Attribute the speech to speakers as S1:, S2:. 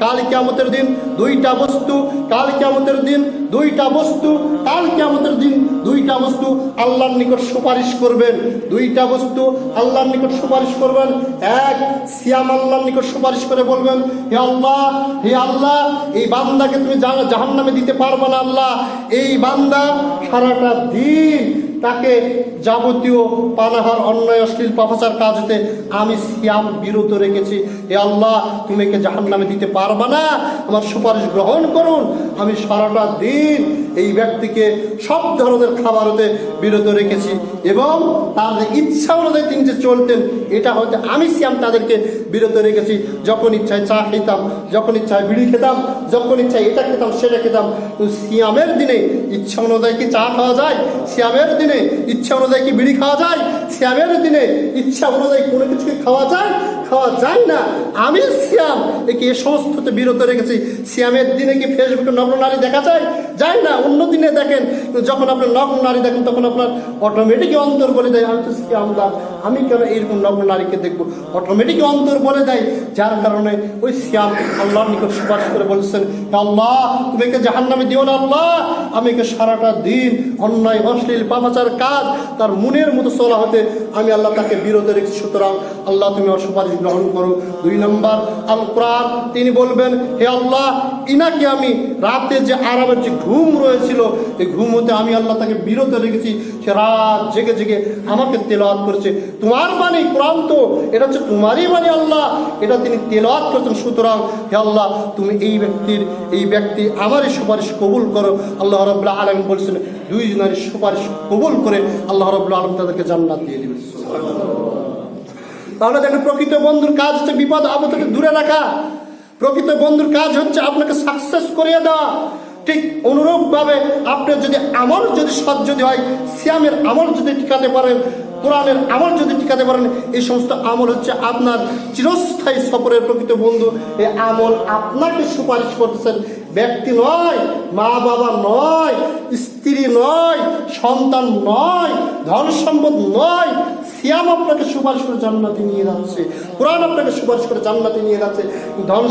S1: কাল কিয়ামতের দিন দুইটা বস্তু, কাল কিয়ামতের দিন দুইটা বস্তু, কাল কিয়ামতের দিন দুইটা বস্তু আল্লাহর নিকট সুপারিশ করবেন। দুইটা বস্তু আল্লাহর নিকট সুপারিশ করবেন। এক, সিয়াম আল্লাহর নিকট সুপারিশ করে বলবেন, হে আল্লাহ, হে আল্লাহ, এই বান্দাকে তুমি জাহান্নামে দিতে পারবে না আল্লাহ। এই বান্দা সারাটা দিন তাকে যাবতীয় পানাহার, অন্যায়, অশ্লীল, পাপাচার কাজ হতে আমি সিয়াম বিরত রেখেছি। হে আল্লাহ, তুমি একে জাহান্নামে দিতে পারবা না, আমার সুপারিশ গ্রহণ করুন। আমি সারাটা দিন এই ব্যক্তিকে সব ধরনের খাবার হতে বিরত রেখেছি এবং তার ইচ্ছা অনুযায়ী তিনি যে চলতেন এটা হয়তো আমি সিয়াম তাদেরকে বিরত রেখেছি। যখন ইচ্ছায় চা খেতাম, যখন ইচ্ছায় বিড়ি খেতাম, যখন ইচ্ছায় এটা খেতাম সেটা খেতাম। সিয়ামের দিনে ইচ্ছা অনুযায়ী কি চা খাওয়া যায়? সিয়ামের দিনে ইচ্ছা অনুযায়ী কি বিড়ি খাওয়া যায়? সিয়ামের দিনে ইচ্ছা অনুযায়ী কোনো কিছুকে খাওয়া যায়? খাওয়া যায় না। আমি সিয়াম একে এ সমস্ততে বিরত রেখেছি। সিয়ামের দিনে কি ফেসবুকে নগ্ন নারী দেখা যায়? যায় না। অন্য দিনে দেখেন, যখন আপনার নগ্ন নারী দেখেন তখন আপনার অটোমেটিকই অন্তর বলে দেয় আমি তো সিয়ামদার, আমি কেন এইরকম নগ্ন নারীকে দেখবো? অটোমেটিকই অন্তর বলে দেয়। যার কারণে ওই সিয়াম আল্লাহর নিকট সুপারিশ করে বলছেন, আল্লাহ তুমি একে জাহান্নামে দিও না আল্লাহ, আমি একে সারাটা দিন অন্যায়, অশ্লীল, পাপাচার কাজ তার মনের মতো চলা হতে আমি আল্লাহ তাকে বিরত রেখেছি। সুতরাং আল্লাহ তুমি আমার সুপারিশ গ্রহণ করো। 2 নম্বর, আল কোরআন তিনি বলবেন, হে আল্লাহ, ইনাকে আমি রাতে যে আরামের যে ঘুম রয়েছিল এই ঘুম হতে আমি আল্লাহ তাকে বিরত রেখেছি। সে রাত জেগে জেগে আমাকে তেলাওয়াত করেছে। তোমার বাণী, কোরআন তো এটা হচ্ছে তোমারই বাণী আল্লাহ, এটা তিনি তেলাওয়াত করছেন। সুতরাং হে আল্লাহ, তুমি এই ব্যক্তি আমারই সুপারিশ কবুল করো। আল্লাহ রাব্বুল আলামিন বলছেন 2 জনের সুপারিশ কবুল করে আল্লাহ রাব্বুল আলামিন তাদেরকে জান্নাত দিয়ে দিবেন। তাহলে দেখেন, প্রকৃত বন্ধুর কাজ হচ্ছে বিপদ আপদ থেকে দূরে রাখা। প্রকৃত বন্ধুর কাজ হচ্ছে আপনাকে সাকসেস করিয়ে দেওয়া। ঠিক অনুরূপভাবে আপনার যদি আমল যদি সৎ যদি হয়, সিয়ামের আমল যদি টিকাতে পারেন, কোরআনের আমল যদি টিকাতে পারেন, এই সমস্ত আমল হচ্ছে আপনার চিরস্থায়ী সফরের প্রকৃত বন্ধু। এই আমল আপনাকে সুপারিশ করতেছেন, ব্যক্তি নয়, মা বাবা নয়, স্ত্রী নয়, সন্তান নয়, ধন সম্পদ নয়। সিয়াম আপনাকে সুপারিশ করে জান্নাতে নিয়ে যাচ্ছে, কোরআন আপনাকে সুপারিশ করে জান্নাতে নিয়ে যাচ্ছে। ধন